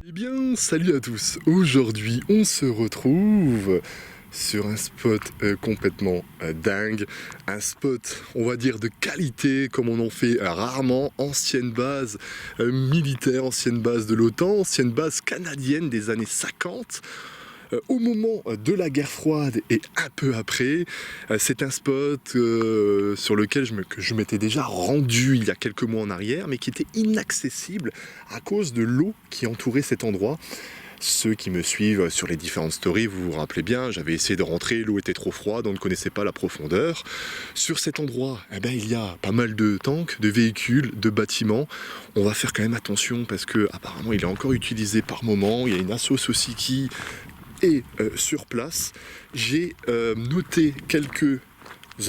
Eh bien, salut à tous. Aujourd'hui, on se retrouve sur un spot complètement dingue. Un spot, on va dire, de qualité, comme on en fait rarement. Ancienne base militaire, ancienne base de l'OTAN, ancienne base canadienne des années 50. Au moment de la guerre froide et un peu après, c'est un spot sur lequel je m'étais déjà rendu il y a quelques mois en arrière, mais qui était inaccessible à cause de l'eau qui entourait cet endroit. Ceux qui me suivent sur les différentes stories, vous vous rappelez bien, j'avais essayé de rentrer, l'eau était trop froide, on ne connaissait pas la profondeur. Sur cet endroit, il y a pas mal de tanks, de véhicules, de bâtiments. On va faire quand même attention parce que apparemment il est encore utilisé par moment. Il y a une assoce aussi qui est sur place. J'ai noté quelques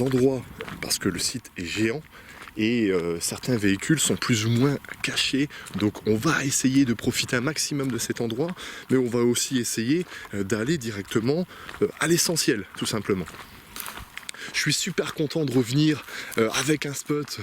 endroits parce que le site est géant. Et certains véhicules sont plus ou moins cachés, donc on va essayer de profiter un maximum de cet endroit, mais on va aussi essayer d'aller directement à l'essentiel, tout simplement. Je suis super content de revenir avec un spot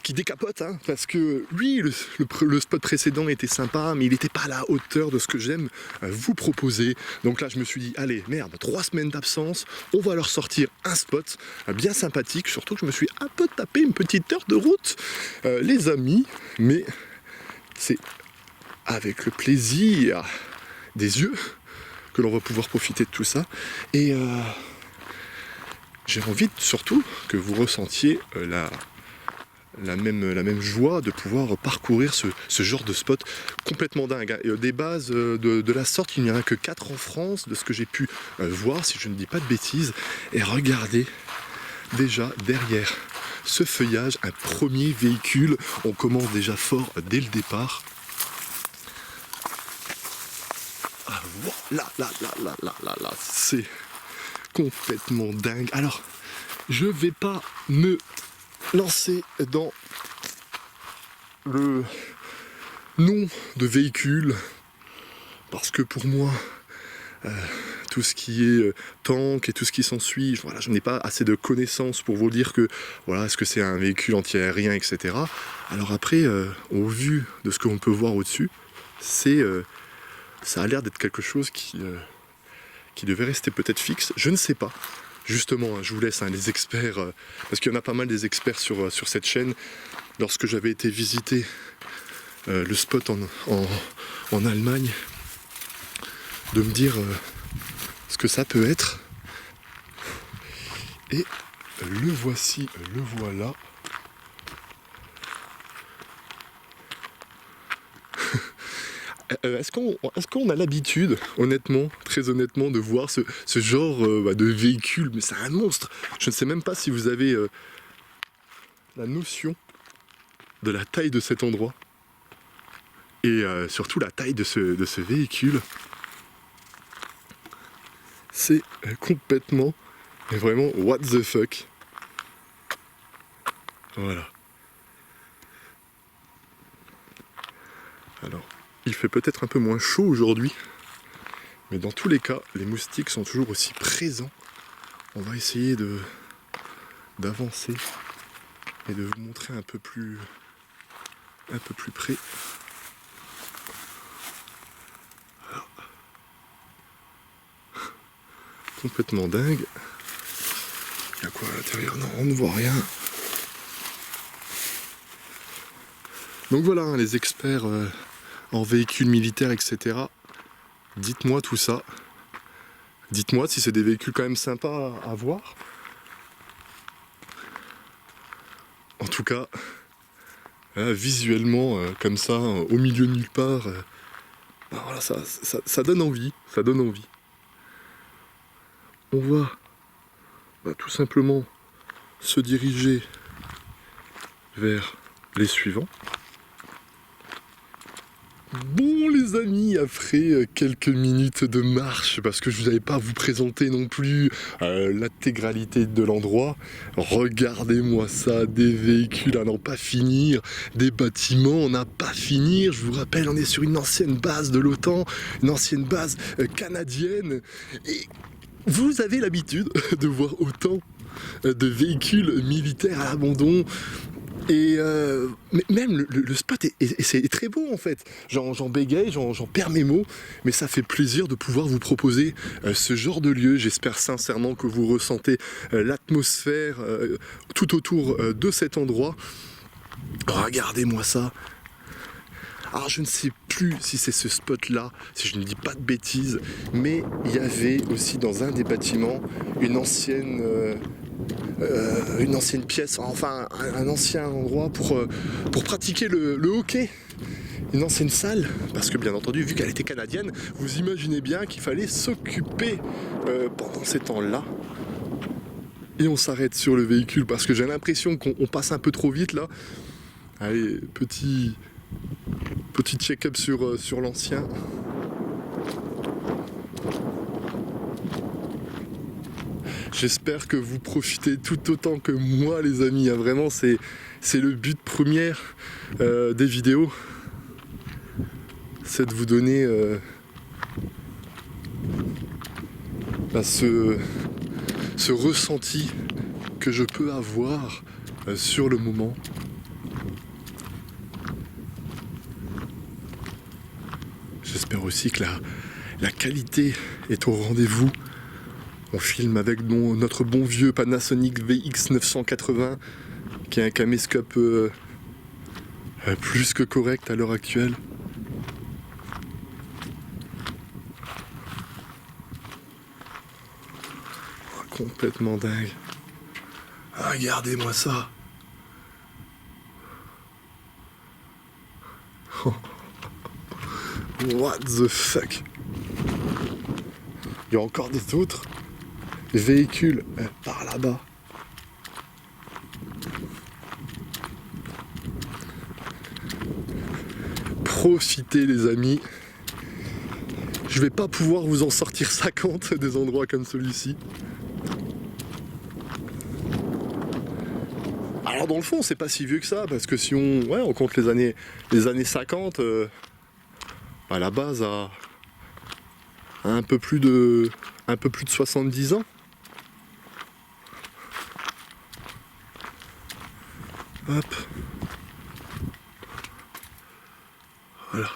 qui décapote, hein, parce que oui, le spot précédent était sympa, mais il n'était pas à la hauteur de ce que j'aime vous proposer. Donc là, je me suis dit, allez, merde, 3 semaines d'absence, on va leur sortir un spot bien sympathique, surtout que je me suis un peu tapé une petite heure de route, les amis, mais c'est avec le plaisir des yeux que l'on va pouvoir profiter de tout ça. Et j'ai envie surtout que vous ressentiez la même joie de pouvoir parcourir ce genre de spot complètement dingue. Des bases de la sorte, il n'y en a que 4 en France, de ce que j'ai pu voir, si je ne dis pas de bêtises. Et regardez, déjà derrière ce feuillage, un premier véhicule. On commence déjà fort dès le départ. Ah, là, c'est complètement dingue. Alors, je vais pas me lancer dans le nom de véhicule parce que pour moi tout ce qui est tank et tout ce qui s'ensuit, voilà, je n'ai pas assez de connaissances pour vous dire que voilà, est-ce que c'est un véhicule anti-aérien, etc. Alors après, au vu de ce qu'on peut voir au-dessus, ça a l'air d'être quelque chose qui devait rester peut-être fixe, je ne sais pas. Justement, je vous laisse les experts, parce qu'il y en a pas mal des experts sur cette chaîne. Lorsque j'avais été visiter le spot en Allemagne, de me dire ce que ça peut être. Et le voici, le voilà. Est-ce qu'on a l'habitude, honnêtement, très honnêtement, de voir ce genre de véhicule? Mais c'est un monstre. Je ne sais même pas si vous avez la notion de la taille de cet endroit. Et surtout la taille de ce véhicule. C'est complètement, mais vraiment, what the fuck. Voilà. Alors, il fait peut-être un peu moins chaud aujourd'hui, mais dans tous les cas, les moustiques sont toujours aussi présents. On va essayer d'avancer et de vous montrer un peu plus près. Alors, complètement dingue. Il y a quoi à l'intérieur? Non, on ne voit rien. Donc voilà, hein, les experts en véhicules militaires, etc. Dites-moi tout ça. Dites-moi si c'est des véhicules quand même sympas à voir. En tout cas, visuellement, comme ça, au milieu de nulle part, voilà, ça donne envie. Ça donne envie. On va tout simplement se diriger vers les suivants. Bon les amis, après quelques minutes de marche, parce que je n'avais pas à vous présenter non plus l'intégralité de l'endroit, regardez-moi ça, des véhicules à n'en pas finir, des bâtiments à n'en pas finir. Je vous rappelle, on est sur une ancienne base de l'OTAN, une ancienne base canadienne, et vous avez l'habitude de voir autant de véhicules militaires à l'abandon. Et même le spot c'est très beau en fait. J'en bégaye, j'en perds mes mots, mais ça fait plaisir de pouvoir vous proposer ce genre de lieu. J'espère sincèrement que vous ressentez l'atmosphère tout autour de cet endroit. Regardez-moi ça. Alors je ne sais plus si c'est ce spot là, si je ne dis pas de bêtises, mais il y avait aussi dans un des bâtiments une ancienne pièce, enfin un ancien endroit pour pratiquer le hockey. Une ancienne salle, parce que bien entendu, vu qu'elle était canadienne, vous imaginez bien qu'il fallait s'occuper pendant ces temps-là. Et on s'arrête sur le véhicule parce que j'ai l'impression qu'on passe un peu trop vite là. Allez, petit check-up sur l'ancien. J'espère que vous profitez tout autant que moi les amis. Vraiment c'est le but premier des vidéos. C'est de vous donner ce ressenti que je peux avoir sur le moment. J'espère aussi que la qualité est au rendez-vous. On filme avec notre bon vieux Panasonic VX980 qui est un caméscope plus que correct à l'heure actuelle. Complètement dingue. Regardez-moi ça. What the fuck? Il y a encore des autres véhicules par là-bas. Profitez les amis. Je vais pas pouvoir vous en sortir 50 des endroits comme celui-ci. Alors dans le fond c'est pas si vieux que ça, parce que si on compte les années 50, à la base à un peu plus de 70 ans. Hop. Voilà.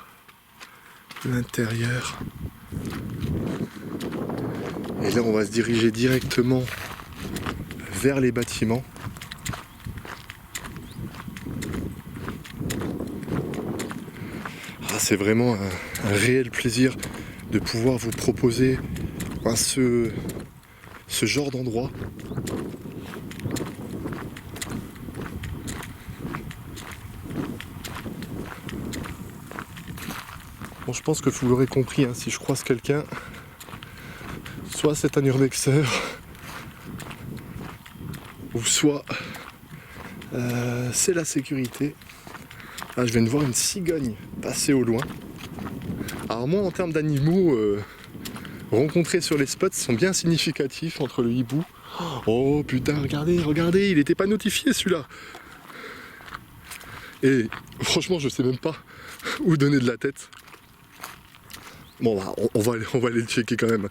L'intérieur. Et là on va se diriger directement vers les bâtiments. C'est vraiment un réel plaisir de pouvoir vous proposer ce genre d'endroit. Bon, je pense que vous l'aurez compris, hein, si je croise quelqu'un, soit c'est un urbexeur, ou soit c'est la sécurité. Là, je viens de voir une cigogne passer au loin. Alors moi, en termes d'animaux rencontrés sur les spots, sont bien significatifs entre le hibou. Oh putain, regardez, il était pas notifié celui-là. Et franchement, je sais même pas où donner de la tête. Bon, bah, on va aller le checker quand même.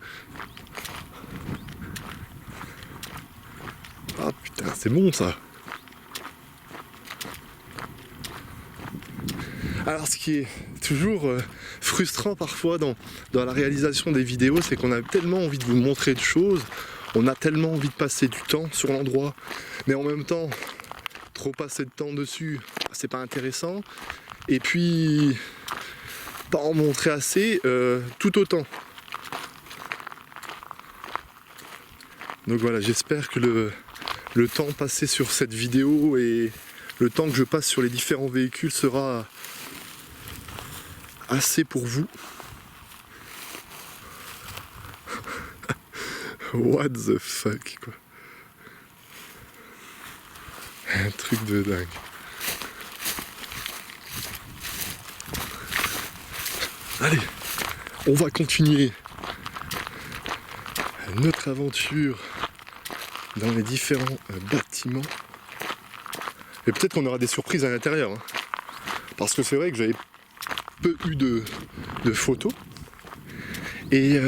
Ah putain, c'est bon ça. Alors ce qui est toujours frustrant parfois dans la réalisation des vidéos, c'est qu'on a tellement envie de vous montrer de choses, on a tellement envie de passer du temps sur l'endroit, mais en même temps, trop passer de temps dessus, c'est pas intéressant, et puis pas en montrer assez, tout autant. Donc voilà, j'espère que le temps passé sur cette vidéo et le temps que je passe sur les différents véhicules sera assez pour vous. What the fuck quoi. Un truc de dingue. Allez, on va continuer notre aventure dans les différents bâtiments. Et peut-être qu'on aura des surprises à l'intérieur. Hein. Parce que c'est vrai que j'avais peu eu de photos. Et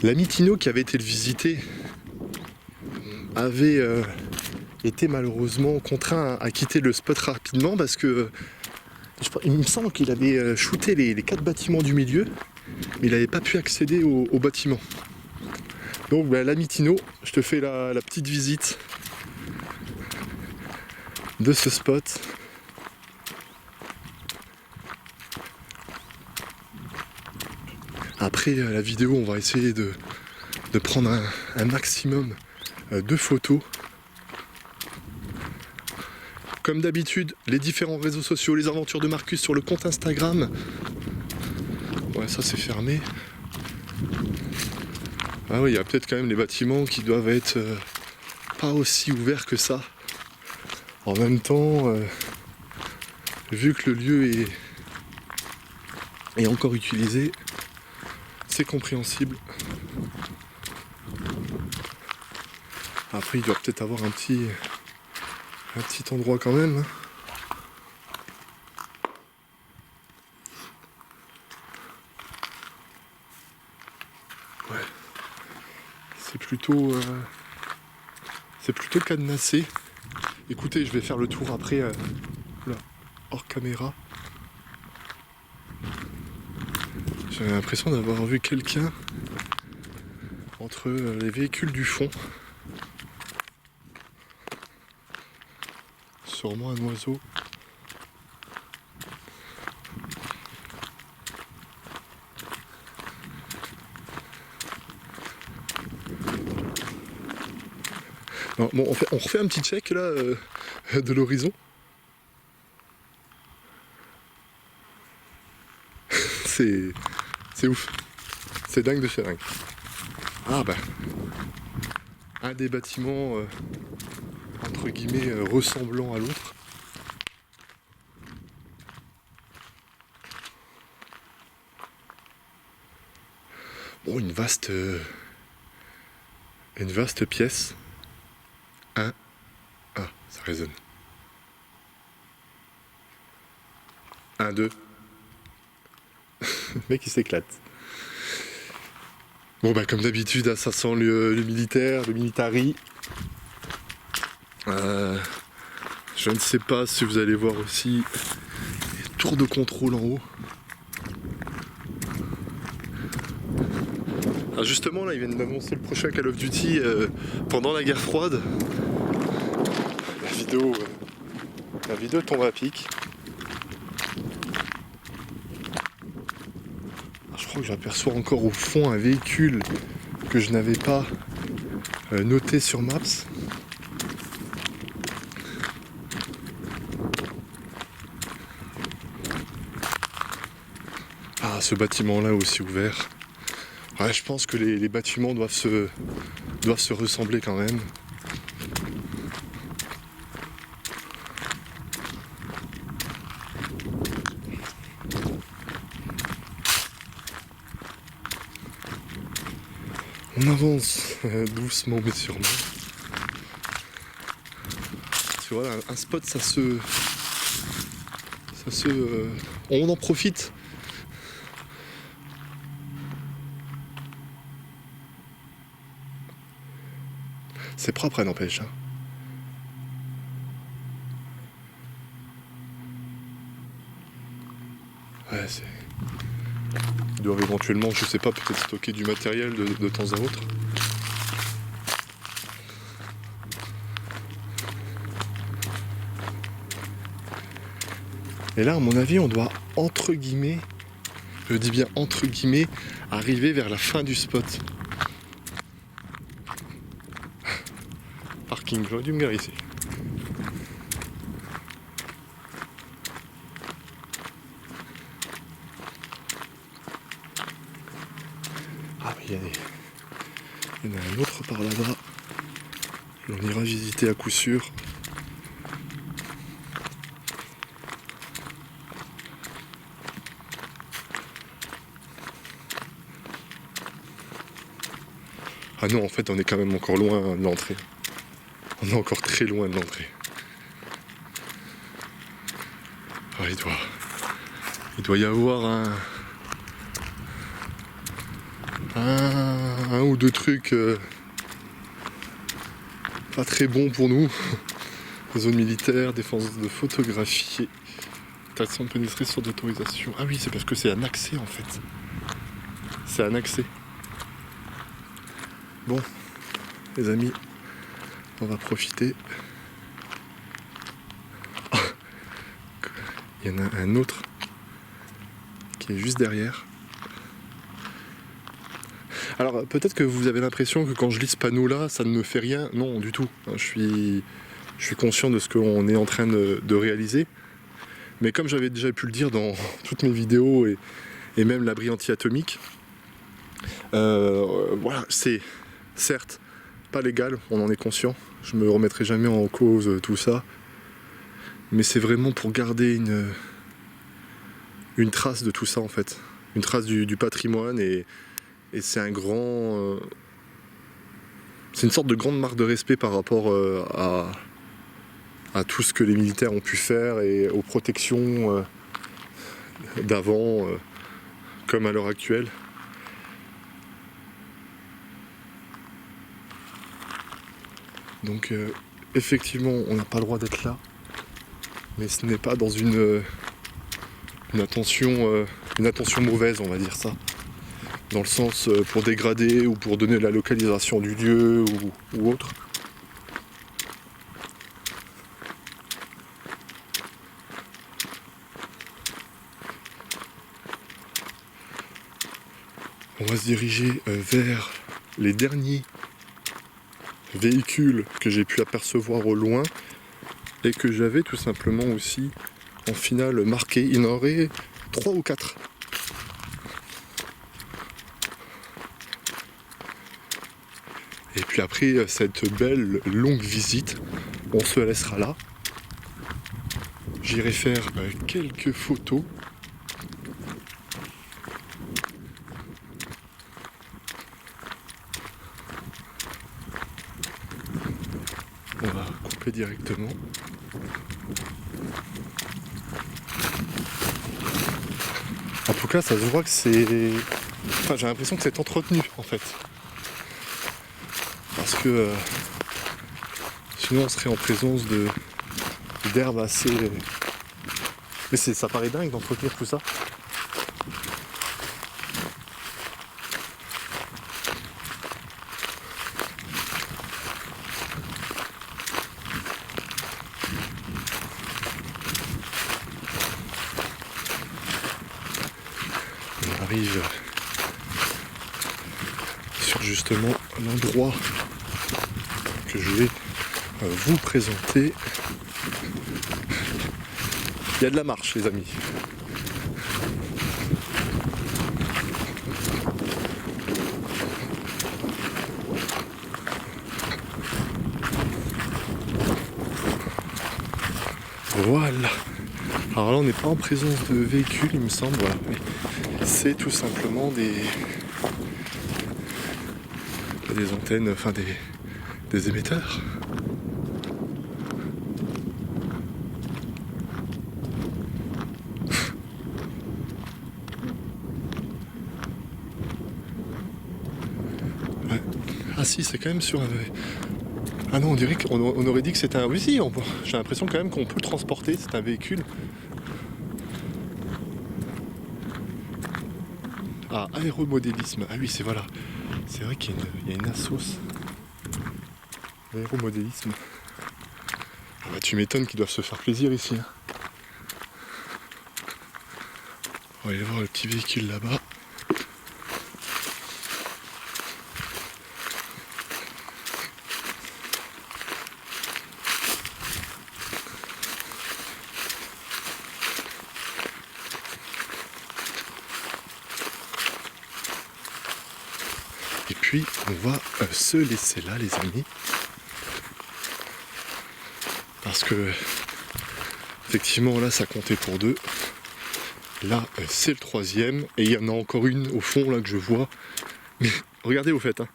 l'ami Tino qui avait été le visiter avait été malheureusement contraint à quitter le spot rapidement parce que il me semble qu'il avait shooté les 4 bâtiments du milieu, mais il n'avait pas pu accéder au bâtiment. Donc bah, l'ami Tino, je te fais la petite visite de ce spot. Après la vidéo, on va essayer de prendre un maximum de photos. Comme d'habitude, les différents réseaux sociaux, les aventures de Marcus sur le compte Instagram. Ouais, ça c'est fermé. Ah oui, il y a peut-être quand même les bâtiments qui doivent être pas aussi ouverts que ça. En même temps, vu que le lieu est encore utilisé, c'est compréhensible. Après, il doit peut-être avoir un petit endroit quand même. Ouais. C'est plutôt cadenassé. Écoutez, je vais faire le tour après, là, hors caméra. J'avais l'impression d'avoir vu quelqu'un entre les véhicules du fond. Sûrement un oiseau. Non, bon, on refait un petit check là de l'horizon. C'est ouf. C'est dingue de chez dingue. Ah bah. Un des bâtiments entre guillemets ressemblant à l'autre. Bon, une vaste pièce. Ah, ça résonne. 1, 2. Le mec il s'éclate. Bon bah comme d'habitude, ça sent le militaire, le militari. Je ne sais pas si vous allez voir aussi les tours de contrôle en haut. Ah justement là ils viennent d'annoncer le prochain Call of Duty pendant la guerre froide. La vidéo tombe à pic. Je crois que j'aperçois encore au fond un véhicule que je n'avais pas noté sur Maps. Ah, ce bâtiment-là aussi ouvert. Ouais, je pense que les bâtiments doivent se ressembler quand même. On avance doucement mais sûrement. Tu vois, un spot, on en profite. C'est propre, n'empêche. Ouais, c'est... Ils doivent éventuellement, je sais pas, peut-être stocker du matériel de temps à autre. Et là, à mon avis, on doit, entre guillemets, je dis bien entre guillemets, arriver vers la fin du spot. Parking, j'aurais dû me garer ici. Ah oui, il y en a un autre par là-bas. On ira visiter à coup sûr. Ah non, en fait, on est quand même encore loin de l'entrée. On est encore très loin de l'entrée. Ah, il doit y avoir un ou deux trucs pas très bon pour nous. Zone militaire, défense de photographier. Interdiction de pénétrer sans autorisation. Ah oui, c'est parce que c'est un accès en fait. C'est un accès. Bon, les amis, on va profiter. Il y en a un autre qui est juste derrière. Alors peut-être que vous avez l'impression que quand je lis ce panneau là, ça ne me fait rien. Non, du tout. Je suis conscient de ce qu'on est en train de réaliser. Mais comme j'avais déjà pu le dire dans toutes mes vidéos et même l'abri anti-atomique, voilà, c'est certes pas légal, on en est conscient. Je me remettrai jamais en cause tout ça. Mais c'est vraiment pour garder une trace de tout ça en fait. Une trace du patrimoine et c'est un grand... c'est une sorte de grande marque de respect par rapport à tout ce que les militaires ont pu faire et aux protections d'avant comme à l'heure actuelle. Donc effectivement on n'a pas le droit d'être là, mais ce n'est pas dans une attention mauvaise, on va dire ça. Dans le sens pour dégrader ou pour donner la localisation du lieu ou autre. On va se diriger vers les derniers véhicules que j'ai pu apercevoir au loin et que j'avais tout simplement aussi en finale marqué. Il y en aurait 3 ou 4. Et puis après cette belle longue visite, on se laissera là. J'irai faire quelques photos. On va couper directement. En tout cas, ça se voit que c'est... Enfin, j'ai l'impression que c'est entretenu, en fait. Parce que... sinon, on serait en présence d'herbes assez... Mais ça paraît dingue d'entretenir tout ça. On arrive sur justement l'endroit que je vais vous présenter. Il y a de la marche, les amis. Voilà. Alors là, on n'est pas en présence de véhicules, il me semble. Voilà. C'est tout simplement des antennes, enfin des émetteurs. Ouais. Ah si, c'est quand même sur un... Ah non, on dirait qu'on aurait dit que c'était un... Oui, si, j'ai l'impression quand même qu'on peut le transporter, c'est un véhicule. Ah, aéromodélisme. Ah oui, c'est voilà. C'est vrai qu'il y a une assoce. Aéromodélisme. Ah bah tu m'étonnes qu'ils doivent se faire plaisir ici. Hein. On va aller voir le petit véhicule là-bas. Et puis on va se laisser là, les amis. Parce que effectivement là ça comptait pour 2. Là c'est le 3e. Et il y en a encore une au fond là que je vois. Mais regardez au fait. Hein.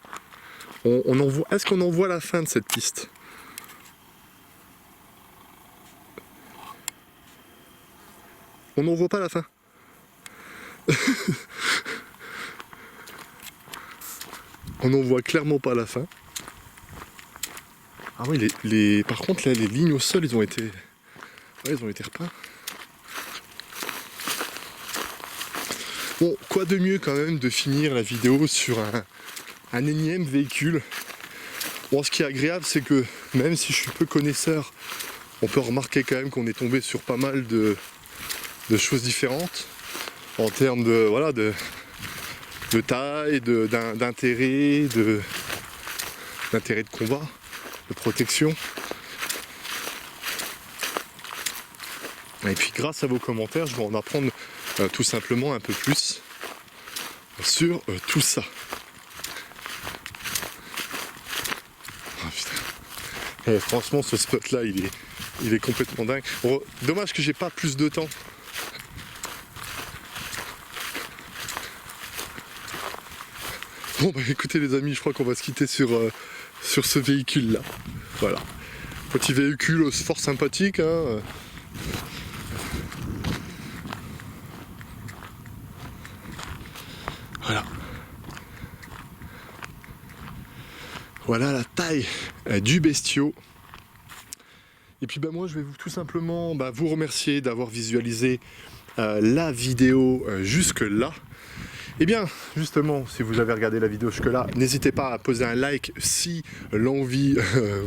On en voit. Est-ce qu'on en voit la fin de cette piste? On n'en voit pas la fin. On n'en voit clairement pas la fin. Ah oui, par contre, là, les lignes au sol, ils ont été repeints. Bon, quoi de mieux quand même de finir la vidéo sur un énième véhicule. Bon, ce qui est agréable, c'est que même si je suis peu connaisseur, on peut remarquer quand même qu'on est tombé sur pas mal de choses différentes en termes de, voilà, de taille, d'intérêt, d'intérêt de combat, de protection. Et puis grâce à vos commentaires, je vais en apprendre tout simplement un peu plus sur tout ça. Oh, putain. Et franchement, ce spot là, il est complètement dingue. Bon, dommage que j'ai pas plus de temps. Bon bah écoutez les amis, je crois qu'on va se quitter sur ce véhicule là. Voilà. Petit véhicule fort sympathique, hein. Voilà. Voilà la taille du bestiau. Et puis bah moi je vais tout simplement vous remercier d'avoir visualisé la vidéo jusque là. Et bien justement, si vous avez regardé la vidéo jusque là, n'hésitez pas à poser un like si l'envie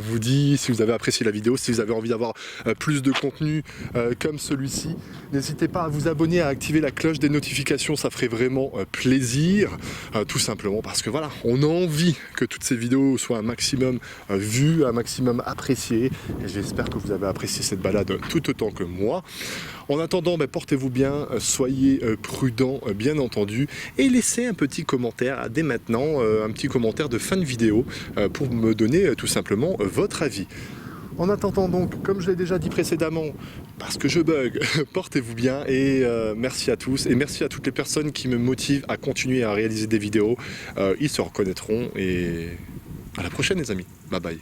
vous dit, si vous avez apprécié la vidéo, si vous avez envie d'avoir plus de contenu comme celui-ci. N'hésitez pas à vous abonner, à activer la cloche des notifications, ça ferait vraiment plaisir, tout simplement parce que voilà, on a envie que toutes ces vidéos soient un maximum vues, un maximum appréciées, et j'espère que vous avez apprécié cette balade tout autant que moi. En attendant, portez-vous bien, soyez prudents bien entendu, et laissez un petit commentaire dès maintenant, un petit commentaire de fin de vidéo pour me donner tout simplement votre avis. En attendant donc, comme je l'ai déjà dit précédemment, parce que je bug, portez-vous bien et merci à tous et merci à toutes les personnes qui me motivent à continuer à réaliser des vidéos. Ils se reconnaîtront et à la prochaine les amis. Bye bye.